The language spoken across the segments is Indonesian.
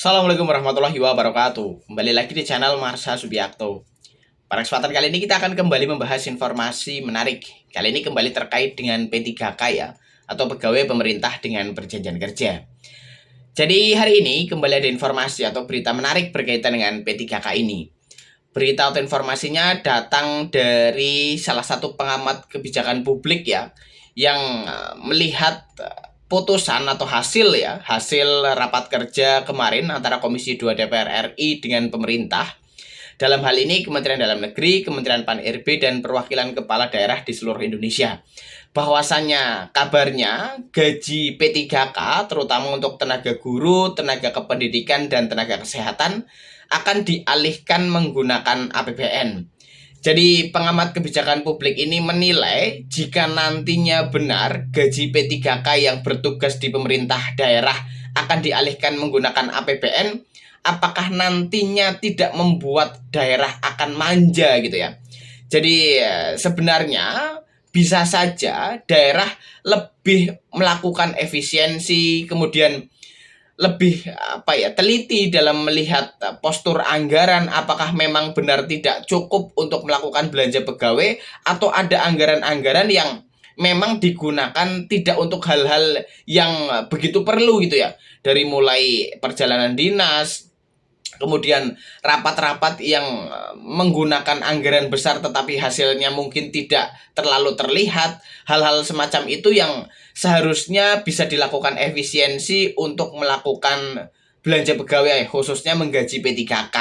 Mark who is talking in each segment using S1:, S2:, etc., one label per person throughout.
S1: Assalamualaikum warahmatullahi wabarakatuh. Kembali lagi di channel Marsha Subiakto. Pada kesempatan kali ini kita akan kembali membahas informasi menarik. Kali ini kembali terkait dengan P3K ya, atau pegawai pemerintah dengan perjanjian kerja. Jadi hari ini kembali ada informasi atau berita menarik berkaitan dengan P3K ini. Berita atau informasinya datang dari salah satu pengamat kebijakan publik ya, yang melihat putusan atau hasil rapat kerja kemarin antara Komisi 2 DPR RI dengan pemerintah. Dalam hal ini Kementerian Dalam Negeri, Kementerian Pan-RB, dan perwakilan kepala daerah di seluruh Indonesia. Bahwasannya kabarnya gaji P3K terutama untuk tenaga guru, tenaga kependidikan, dan tenaga kesehatan akan dialihkan menggunakan APBN. Jadi pengamat kebijakan publik ini menilai jika nantinya benar gaji P3K yang bertugas di pemerintah daerah akan dialihkan menggunakan APBN, apakah nantinya tidak membuat daerah akan manja gitu ya. Jadi sebenarnya bisa saja daerah lebih melakukan efisiensi, kemudian lebih teliti dalam melihat postur anggaran, apakah memang benar tidak cukup untuk melakukan belanja pegawai atau ada anggaran-anggaran yang memang digunakan tidak untuk hal-hal yang begitu perlu gitu ya, dari mulai perjalanan dinas, kemudian rapat-rapat yang menggunakan anggaran besar tetapi hasilnya mungkin tidak terlalu terlihat. Hal-hal semacam itu yang seharusnya bisa dilakukan efisiensi untuk melakukan belanja pegawai, khususnya menggaji P3K.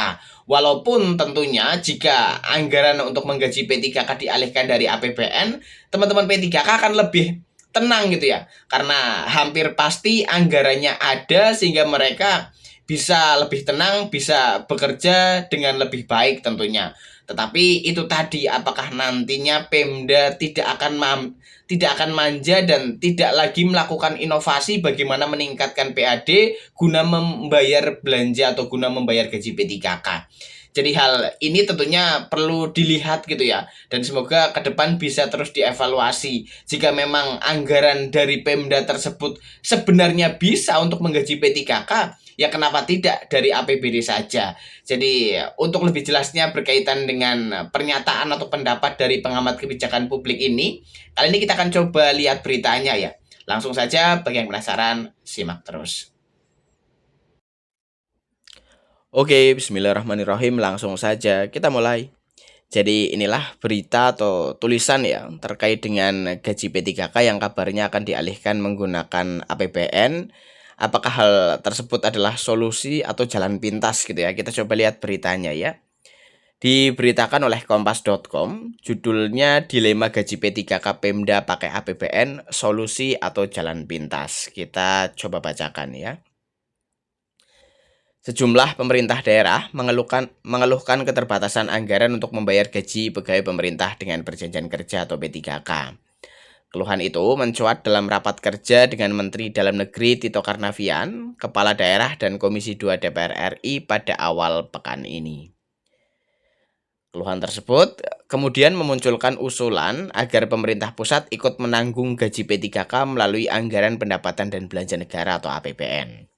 S1: Walaupun tentunya jika anggaran untuk menggaji P3K dialihkan dari APBN, teman-teman P3K akan lebih tenang gitu ya, karena hampir pasti anggarannya ada sehingga mereka bisa lebih tenang, bisa bekerja dengan lebih baik tentunya. Tetapi itu tadi, apakah nantinya Pemda tidak akan manja dan tidak lagi melakukan inovasi bagaimana meningkatkan PAD guna membayar belanja atau guna membayar gaji P3K. Jadi hal ini tentunya perlu dilihat gitu ya, dan semoga ke depan bisa terus dievaluasi. Jika memang anggaran dari Pemda tersebut sebenarnya bisa untuk menggaji P3K, ya kenapa tidak dari APBD saja. Jadi untuk lebih jelasnya berkaitan dengan pernyataan atau pendapat dari pengamat kebijakan publik ini, kali ini kita akan coba lihat beritanya ya. Langsung saja, bagi yang penasaran, simak terus. Oke, bismillahirrahmanirrahim. Langsung saja kita mulai. Jadi inilah berita atau tulisan ya terkait dengan gaji P3K yang kabarnya akan dialihkan menggunakan APBN. Apakah hal tersebut adalah solusi atau jalan pintas gitu ya? Kita coba lihat beritanya ya. Diberitakan oleh kompas.com, judulnya Dilema Gaji P3K Pemda pakai APBN, Solusi atau Jalan Pintas. Kita coba bacakan ya. Sejumlah pemerintah daerah mengeluhkan keterbatasan anggaran untuk membayar gaji pegawai pemerintah dengan perjanjian kerja atau P3K. Keluhan itu mencuat dalam rapat kerja dengan Menteri Dalam Negeri Tito Karnavian, Kepala Daerah dan Komisi 2 DPR RI pada awal pekan ini. Keluhan tersebut kemudian memunculkan usulan agar pemerintah pusat ikut menanggung gaji P3K melalui Anggaran Pendapatan dan Belanja Negara atau APBN.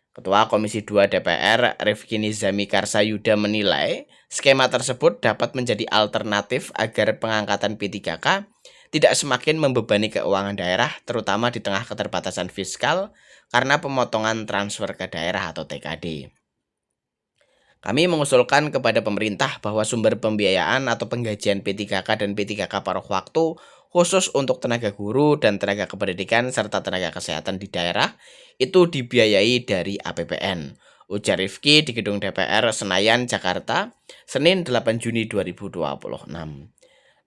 S1: Ketua Komisi 2 DPR, Rifki Nizami Karsayuda menilai skema tersebut dapat menjadi alternatif agar pengangkatan P3K tidak semakin membebani keuangan daerah, terutama di tengah keterbatasan fiskal karena pemotongan transfer ke daerah atau TKD. Kami mengusulkan kepada pemerintah bahwa sumber pembiayaan atau penggajian P3K dan P3K paruh waktu khusus untuk tenaga guru dan tenaga kependidikan serta tenaga kesehatan di daerah itu dibiayai dari APBN. Ujar Rifki di Gedung DPR Senayan, Jakarta, Senin 8 Juni 2026.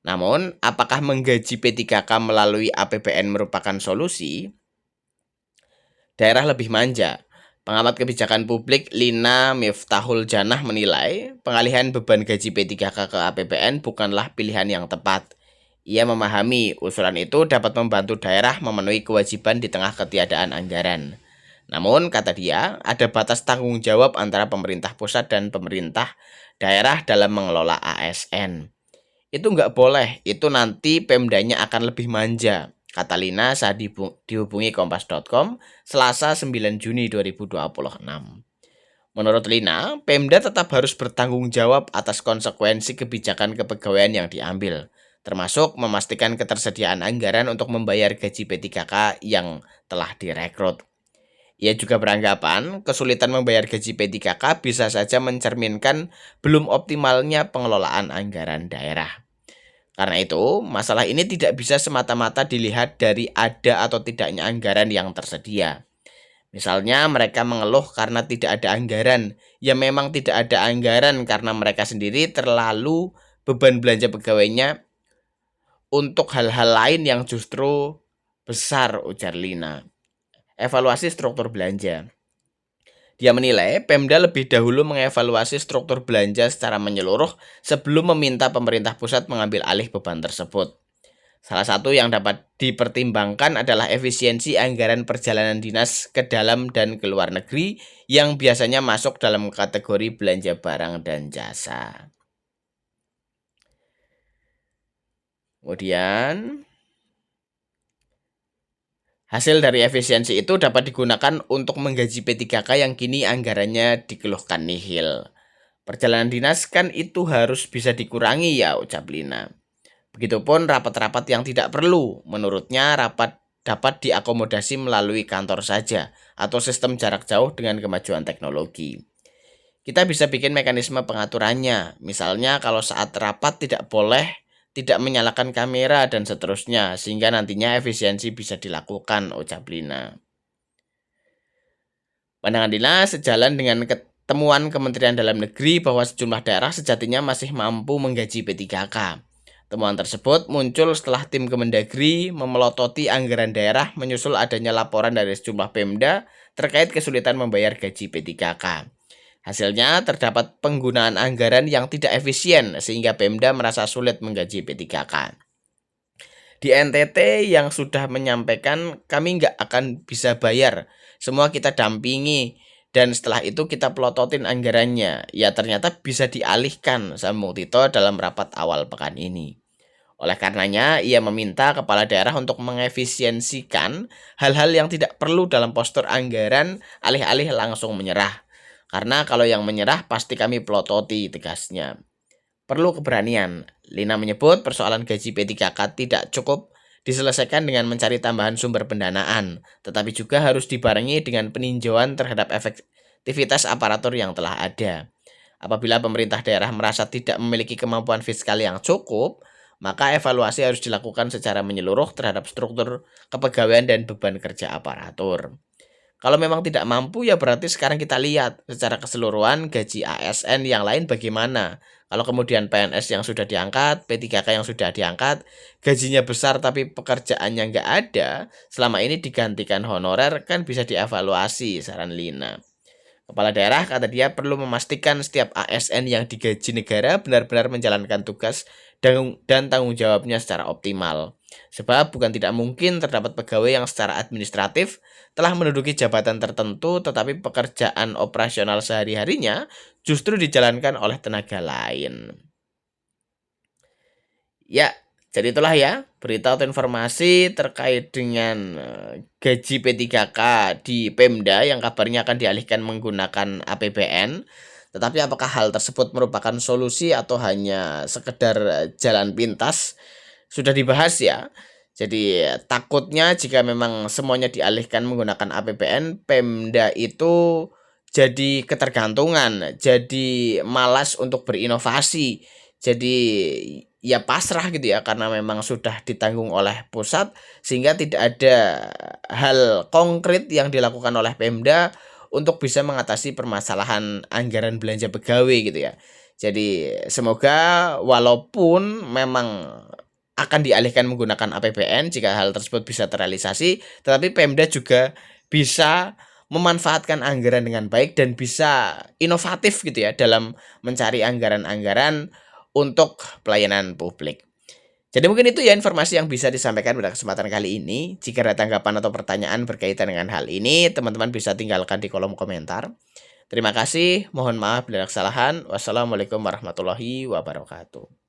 S1: Namun, apakah menggaji P3K melalui APBN merupakan solusi? Daerah lebih manja. Pengamat kebijakan publik Lina Miftahul Janah menilai pengalihan beban gaji P3K ke APBN bukanlah pilihan yang tepat. Ia memahami usulan itu dapat membantu daerah memenuhi kewajiban di tengah ketiadaan anggaran. Namun, kata dia, ada batas tanggung jawab antara pemerintah pusat dan pemerintah daerah dalam mengelola ASN. Itu nggak boleh, itu nanti Pemdanya akan lebih manja, kata Lina saat dihubungi kompas.com Selasa 9 Juni 2026. Menurut Lina, Pemda tetap harus bertanggung jawab atas konsekuensi kebijakan kepegawaian yang diambil, termasuk memastikan ketersediaan anggaran untuk membayar gaji P3K yang telah direkrut. Ia juga beranggapan kesulitan membayar gaji P3K bisa saja mencerminkan belum optimalnya pengelolaan anggaran daerah. Karena itu, masalah ini tidak bisa semata-mata dilihat dari ada atau tidaknya anggaran yang tersedia. Misalnya mereka mengeluh karena tidak ada anggaran. Ya memang tidak ada anggaran karena mereka sendiri terlalu beban belanja pegawainya untuk hal-hal lain yang justru besar, ujar Lina. Evaluasi struktur belanja. Dia menilai Pemda lebih dahulu mengevaluasi struktur belanja secara menyeluruh sebelum meminta pemerintah pusat mengambil alih beban tersebut. Salah satu yang dapat dipertimbangkan adalah efisiensi anggaran perjalanan dinas ke dalam dan ke luar negeri yang biasanya masuk dalam kategori belanja barang dan jasa. Kemudian, hasil dari efisiensi itu dapat digunakan untuk menggaji P3K yang kini anggarannya dikeluhkan nihil. Perjalanan dinas kan itu harus bisa dikurangi ya, ucap Lina. Begitupun rapat-rapat yang tidak perlu. Menurutnya rapat dapat diakomodasi melalui kantor saja atau sistem jarak jauh dengan kemajuan teknologi. Kita bisa bikin mekanisme pengaturannya. Misalnya kalau saat rapat tidak boleh tidak menyalakan kamera dan seterusnya sehingga nantinya efisiensi bisa dilakukan, ucap Lina. Pandangan Lina sejalan dengan temuan Kementerian Dalam Negeri bahwa sejumlah daerah sejatinya masih mampu menggaji P3K. Temuan tersebut muncul setelah tim Kemendagri memelototi anggaran daerah menyusul adanya laporan dari sejumlah Pemda terkait kesulitan membayar gaji P3K. Hasilnya terdapat penggunaan anggaran yang tidak efisien sehingga Pemda merasa sulit menggaji P3K. Di NTT yang sudah menyampaikan kami nggak akan bisa bayar, semua kita dampingi. Dan setelah itu kita pelototin anggarannya. Ya ternyata bisa dialihkan, sambung Tito dalam rapat awal pekan ini. Oleh karenanya, ia meminta kepala daerah untuk mengefisiensikan hal-hal yang tidak perlu dalam postur anggaran, alih-alih langsung menyerah. Karena kalau yang menyerah pasti kami pelototi, tegasnya. Perlu keberanian. Lina menyebut persoalan gaji P3K tidak cukup diselesaikan dengan mencari tambahan sumber pendanaan, tetapi juga harus dibarengi dengan peninjauan terhadap efektivitas aparatur yang telah ada. Apabila pemerintah daerah merasa tidak memiliki kemampuan fiskal yang cukup, maka evaluasi harus dilakukan secara menyeluruh terhadap struktur kepegawaian dan beban kerja aparatur. Kalau memang tidak mampu ya berarti sekarang kita lihat secara keseluruhan gaji ASN yang lain bagaimana. Kalau kemudian PNS yang sudah diangkat, P3K yang sudah diangkat, gajinya besar tapi pekerjaannya nggak ada, selama ini digantikan honorer kan bisa dievaluasi, saran Lina. Kepala daerah, kata dia, perlu memastikan setiap ASN yang digaji negara benar-benar menjalankan tugas dan tanggung jawabnya secara optimal. Sebab bukan tidak mungkin terdapat pegawai yang secara administratif telah menduduki jabatan tertentu tetapi pekerjaan operasional sehari-harinya justru dijalankan oleh tenaga lain. Ya, jadi itulah ya berita atau informasi terkait dengan gaji P3K di Pemda yang kabarnya akan dialihkan menggunakan APBN. Tetapi apakah hal tersebut merupakan solusi atau hanya sekedar jalan pintas? Sudah dibahas ya. Jadi takutnya jika memang semuanya dialihkan menggunakan APBN, Pemda itu jadi ketergantungan, jadi malas untuk berinovasi. Jadi ya pasrah gitu ya karena memang sudah ditanggung oleh pusat sehingga tidak ada hal konkret yang dilakukan oleh Pemda untuk bisa mengatasi permasalahan anggaran belanja pegawai gitu ya. Jadi semoga walaupun memang akan dialihkan menggunakan APBN jika hal tersebut bisa terrealisasi, tetapi Pemda juga bisa memanfaatkan anggaran dengan baik dan bisa inovatif gitu ya dalam mencari anggaran-anggaran untuk pelayanan publik. Jadi mungkin itu ya informasi yang bisa disampaikan pada kesempatan kali ini. Jika ada tanggapan atau pertanyaan berkaitan dengan hal ini, teman-teman bisa tinggalkan di kolom komentar. Terima kasih, mohon maaf bila ada kesalahan. Wassalamualaikum warahmatullahi wabarakatuh.